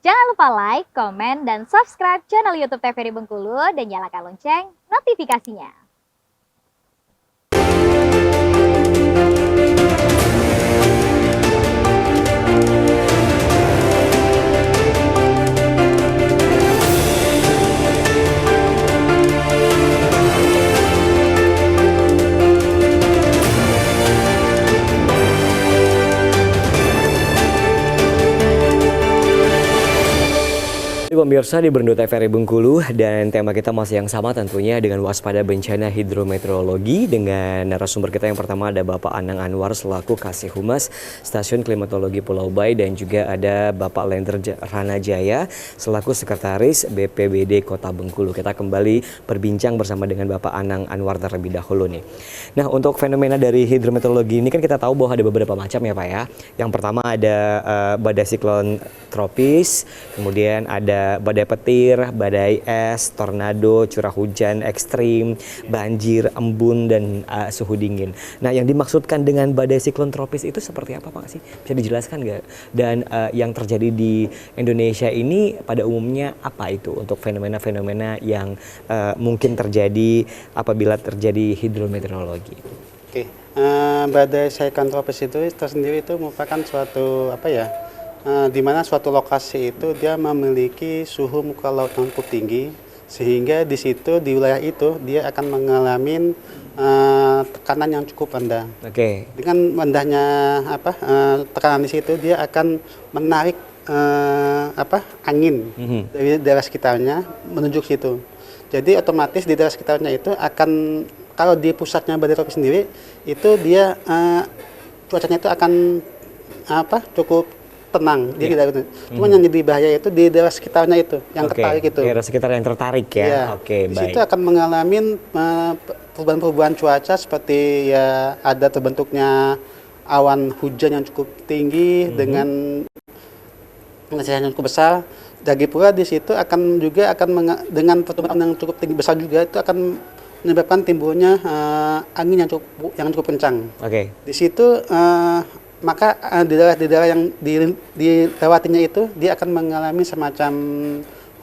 Jangan lupa like, komen, dan subscribe channel YouTube TVRI Bengkulu dan nyalakan lonceng notifikasinya. Pemirsa di Berndo TVRI Bengkulu, dan tema kita masih yang sama tentunya dengan waspada bencana hidrometeorologi. Dengan narasumber kita yang pertama ada Bapak Anang Anwar selaku Kasih Humas Stasiun Klimatologi Pulau Bayi, dan juga ada Bapak Lender Ranajaya selaku Sekretaris BPBD Kota Bengkulu. Kita kembali berbincang bersama dengan Bapak Anang Anwar terlebih dahulu nih. Nah, untuk fenomena dari hidrometeorologi ini kan kita tahu bahwa ada beberapa macam ya Pak ya. Yang pertama ada badai siklon tropis, kemudian ada badai petir, badai es, tornado, curah hujan ekstrim, banjir, embun, dan suhu dingin. Nah, yang dimaksudkan dengan badai siklon tropis itu seperti apa Pak sih? Bisa dijelaskan nggak? Dan yang terjadi di Indonesia ini pada umumnya apa itu untuk fenomena-fenomena yang mungkin terjadi apabila terjadi hidrometeorologi? Oke, badai siklon tropis itu tersendiri itu merupakan suatu di mana suatu lokasi itu dia memiliki suhu muka laut yang cukup tinggi, sehingga di situ di wilayah itu dia akan mengalami tekanan yang cukup rendah. Oke. Dengan rendahnya tekanan di situ dia akan menarik angin dari daerah sekitarnya menuju ke situ. Jadi otomatis di daerah sekitarnya itu akan, kalau di pusatnya badai tropis sendiri itu dia cuacanya itu akan cukup tenang, dia tidak. Cuman yang jadi bahaya itu di daerah sekitarnya itu, yang tertarik itu. Daerah sekitar yang tertarik ya. Ya. Oke, di baik. situ akan mengalami perubahan-perubahan cuaca seperti ya ada terbentuknya awan hujan yang cukup tinggi dengan intensitas yang cukup besar. Lagi pula di situ dengan pertumbuhan yang cukup tinggi besar juga itu akan menyebabkan timbulnya angin yang cukup kencang. Oke. Di situ maka di daerah yang dilewatinya itu dia akan mengalami semacam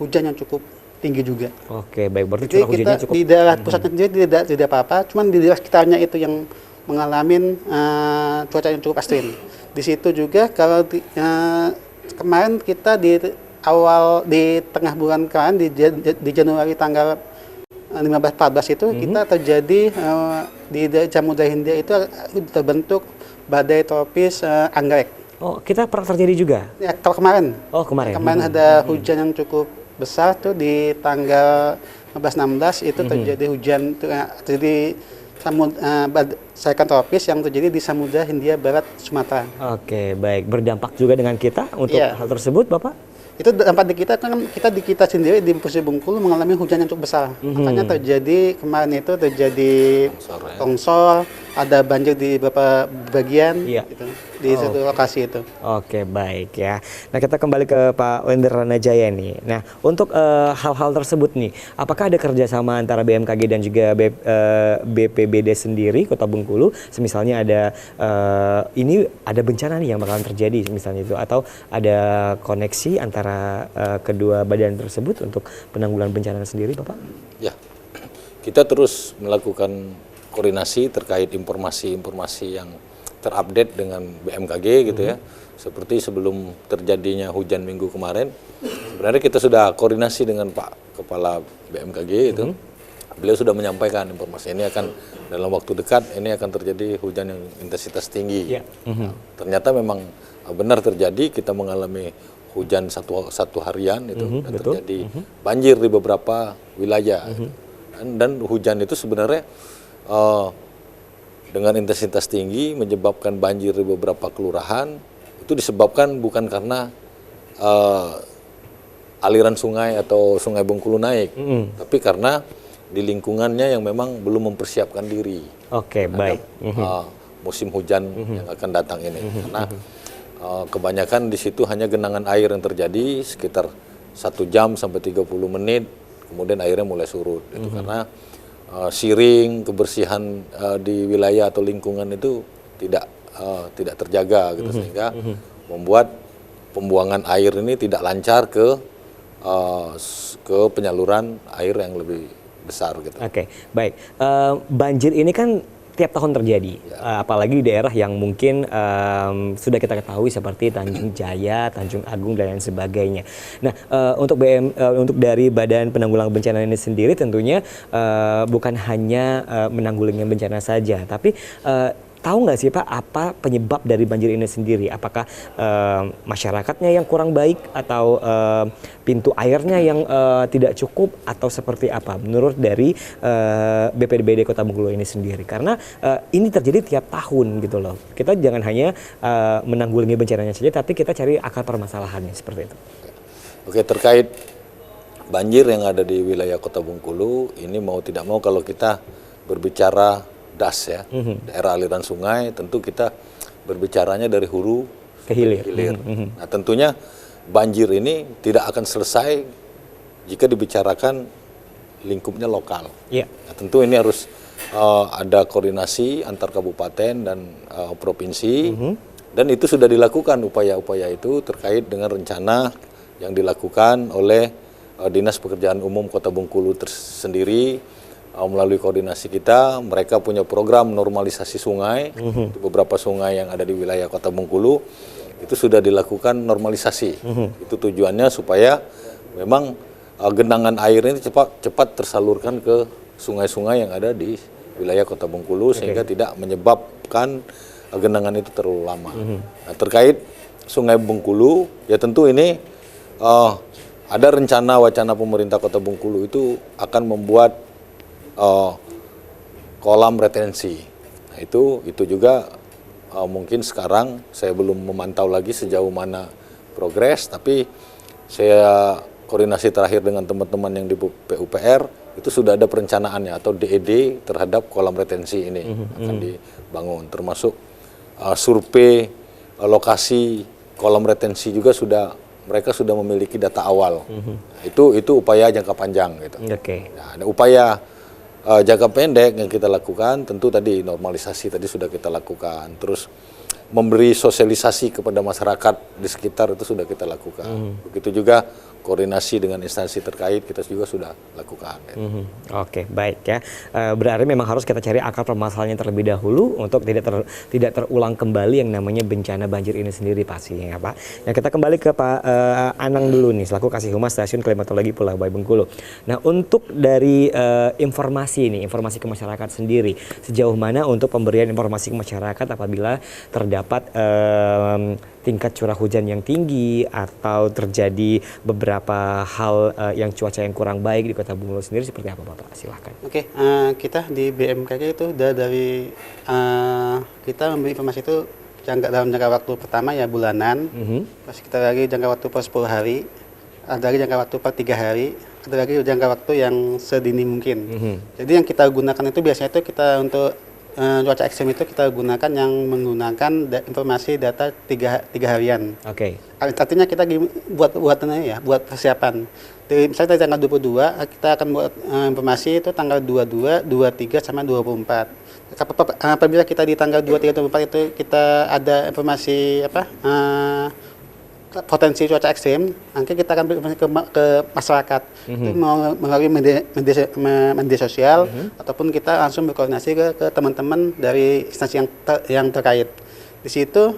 hujan yang cukup tinggi juga. Oke, baik. Berarti Jadi curah hujannya kita cukup di daerah pusatnya sendiri tidak apa-apa, cuman di daerah sekitarnya itu yang mengalami cuaca yang cukup ekstrim. Di situ juga kalau kemarin kita di tengah bulan kemarin di Januari tanggal 15-14 itu kita terjadi di Samudra Hindia itu terbentuk badai tropis anggrek. Oh, kita pernah terjadi juga? Ya, kalau kemarin. Oh, kemarin. Kemarin ada hujan yang cukup besar tuh di tanggal 15-16 itu terjadi hujan terjadi siklon tropis yang terjadi di Samudra Hindia Barat Sumatera. Oke, baik. Berdampak juga dengan kita untuk hal tersebut, Bapak? Itu dampak di kita kan kita sendiri di Provinsi Bengkulu mengalami hujan yang cukup besar. Makanya kemarin itu terjadi longsor, ada banjir di beberapa bagian gitu, di satu lokasi itu. Oke, baik ya. Nah, kita kembali ke Pak Lender Ranajaya nih. Nah, untuk hal-hal tersebut nih, apakah ada kerjasama antara BMKG dan juga BPBD sendiri Kota Bengkulu? Misalnya ini ada bencana nih yang bakalan terjadi misalnya itu, atau ada koneksi antara kedua badan tersebut untuk penanggulangan bencana sendiri, Bapak? Ya, kita terus melakukan koordinasi terkait informasi-informasi yang terupdate dengan BMKG gitu ya. Seperti sebelum terjadinya hujan minggu kemarin, sebenarnya kita sudah koordinasi dengan Pak Kepala BMKG itu. Beliau sudah menyampaikan informasi ini akan dalam waktu dekat ini akan terjadi hujan yang intensitas tinggi. Nah, ternyata memang benar terjadi, kita mengalami hujan satu harian itu dan terjadi banjir di beberapa wilayah. Dan hujan itu sebenarnya dengan intensitas tinggi menyebabkan banjir di beberapa kelurahan itu disebabkan bukan karena aliran sungai atau sungai Bengkulu naik, tapi karena di lingkungannya yang memang belum mempersiapkan diri. Oke, baik. Musim hujan yang akan datang ini. Karena kebanyakan di situ hanya genangan air yang terjadi sekitar 1 jam sampai 30 menit, kemudian airnya mulai surut. Itu karena siring kebersihan di wilayah atau lingkungan itu tidak terjaga gitu, sehingga membuat pembuangan air ini tidak lancar ke penyaluran air yang lebih besar gitu. Oke, baik. Banjir ini kan tiap tahun terjadi, apalagi di daerah yang mungkin sudah kita ketahui seperti Tanjung Jaya, Tanjung Agung dan lain sebagainya. Nah, untuk dari Badan Penanggulangan Bencana ini sendiri tentunya bukan hanya menanggulangi bencana saja, tapi tahu nggak sih Pak apa penyebab dari banjir ini sendiri? Apakah masyarakatnya yang kurang baik atau pintu airnya yang tidak cukup atau seperti apa? Menurut dari BPBD Kota Bengkulu ini sendiri, karena ini terjadi tiap tahun gitu loh. Kita jangan hanya menanggulangi bencananya saja, tapi kita cari akar permasalahannya seperti itu. Oke, terkait banjir yang ada di wilayah Kota Bengkulu ini mau tidak mau kalau kita berbicara das ya, daerah aliran sungai, tentu kita berbicaranya dari hulu ke hilir. Nah, tentunya banjir ini tidak akan selesai jika dibicarakan lingkupnya lokal. Yeah. Nah, tentu ini harus ada koordinasi antar kabupaten dan provinsi, dan itu sudah dilakukan upaya-upaya itu terkait dengan rencana yang dilakukan oleh Dinas Pekerjaan Umum Kota Bengkulu sendiri. Melalui koordinasi kita, mereka punya program normalisasi sungai. Di beberapa sungai yang ada di wilayah Kota Bengkulu itu sudah dilakukan normalisasi. Itu tujuannya supaya memang genangan air ini cepat tersalurkan ke sungai-sungai yang ada di wilayah Kota Bengkulu sehingga tidak menyebabkan genangan itu terlalu lama. Nah, terkait Sungai Bengkulu, ya tentu ini ada rencana wacana pemerintah Kota Bengkulu itu akan membuat kolam retensi. Nah, itu juga mungkin sekarang saya belum memantau lagi sejauh mana progres, tapi saya koordinasi terakhir dengan teman-teman yang di PUPR itu sudah ada perencanaannya atau DED terhadap kolam retensi ini akan dibangun, termasuk survei lokasi kolam retensi juga mereka sudah memiliki data awal. Nah, itu upaya jangka panjang gitu. Nah, ada upaya jangka pendek yang kita lakukan, tentu tadi normalisasi tadi sudah kita lakukan, terus memberi sosialisasi kepada masyarakat di sekitar itu sudah kita lakukan. Begitu juga koordinasi dengan instansi terkait kita juga sudah lakukan. Oke, baik ya. Berarti memang harus kita cari akar permasalahannya terlebih dahulu untuk tidak terulang kembali yang namanya bencana banjir ini sendiri pastinya ya Pak. Nah, kita kembali ke Pak Anang dulu nih selaku Kasih Humas Stasiun Klimatologi Pulau Bayi Bengkulu. Nah, untuk dari informasi ke masyarakat sendiri, sejauh mana untuk pemberian informasi ke masyarakat apabila terdapat tingkat curah hujan yang tinggi atau terjadi beberapa hal yang cuaca yang kurang baik di Kota Bengkulu sendiri seperti apa Bapak? Silahkan. Oke, kita di BMKG itu udah dari kita memberi informasi itu dalam jangka waktu pertama ya bulanan, terus kita lagi jangka waktu per 10 hari, ada lagi jangka waktu per 3 hari, ada lagi jangka waktu yang sedini mungkin. Jadi yang kita gunakan itu biasanya itu kita untuk cuaca ekstrem itu kita gunakan yang menggunakan informasi data tiga harian. Oke. Artinya kita buat persiapan. Dari misalnya tanggal 22 kita akan buat informasi itu tanggal 22, 23 sama 24. Apabila kita di tanggal 23 dan 24 itu kita ada informasi potensi cuaca ekstrim, nanti kita akan beri ke masyarakat itu melalui media sosial ataupun kita langsung berkoordinasi ke teman-teman dari instansi yang terkait. Di situ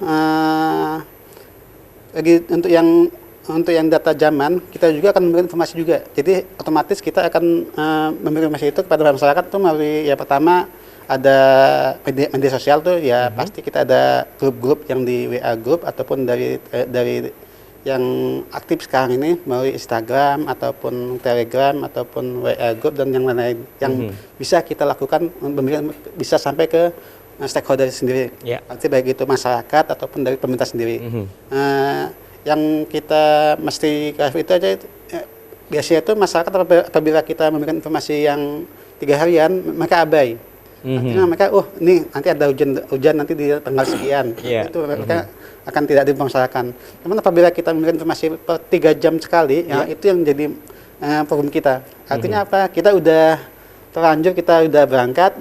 untuk yang data zaman kita juga akan memberikan informasi juga. Jadi otomatis kita akan memberikan informasi itu kepada masyarakat itu melalui ya pertama ada media sosial tuh ya pasti kita ada grup-grup yang di WA group ataupun dari yang aktif sekarang ini melalui Instagram ataupun Telegram ataupun WA group dan yang lain-lain yang bisa kita lakukan bisa sampai ke stakeholder sendiri. Artinya baik itu masyarakat ataupun dari pemerintah sendiri. Yang kita mesti kasih itu aja biasanya itu masyarakat apabila kita memberikan informasi yang 3 harian mereka abai. Artinya mereka, ini nanti ada hujan nanti di tanggal sekian. Itu mereka akan tidak dipermasalahkan. Namun apabila kita memberikan informasi per 3 jam sekali, ya itu yang jadi problem kita. Artinya apa? Kita udah terlanjur kita udah berangkat,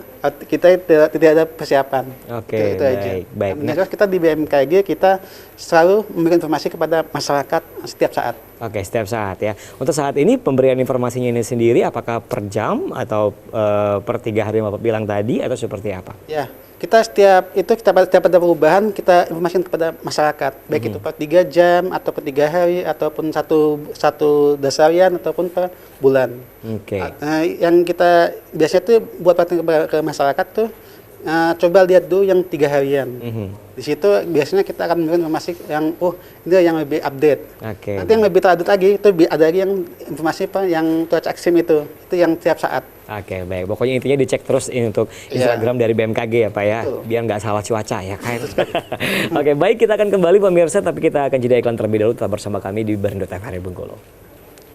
kita tidak ada persiapan. Oke, itu aja. baik. Yang jelas kita di BMKG kita selalu memberikan informasi kepada masyarakat setiap saat. Oke, setiap saat ya. Untuk saat ini pemberian informasinya ini sendiri apakah per jam atau per 3 hari yang Bapak bilang tadi atau seperti apa? Ya, kita setiap ada perubahan kita informasikan kepada masyarakat, baik itu per 3 jam atau per 3 hari ataupun satu dasarian ataupun per bulan. Oke. Yang kita biasanya tuh buat ke masyarakat tuh coba lihat dulu yang 3 harian. Di situ biasanya kita akan memberikan informasi yang ini yang lebih update. Oke. Nanti yang lebih terupdate lagi itu ada lagi yang informasi yang cuaca ekstrim itu yang tiap saat. Oke, baik. Pokoknya intinya dicek terus ini untuk Instagram dari BMKG ya Pak ya, biar nggak salah cuaca ya kan. Oke, baik, kita akan kembali pemirsa, tapi kita akan jeda iklan terlebih dahulu. Tetap bersama kami di Berndo TVRI Bengkulu.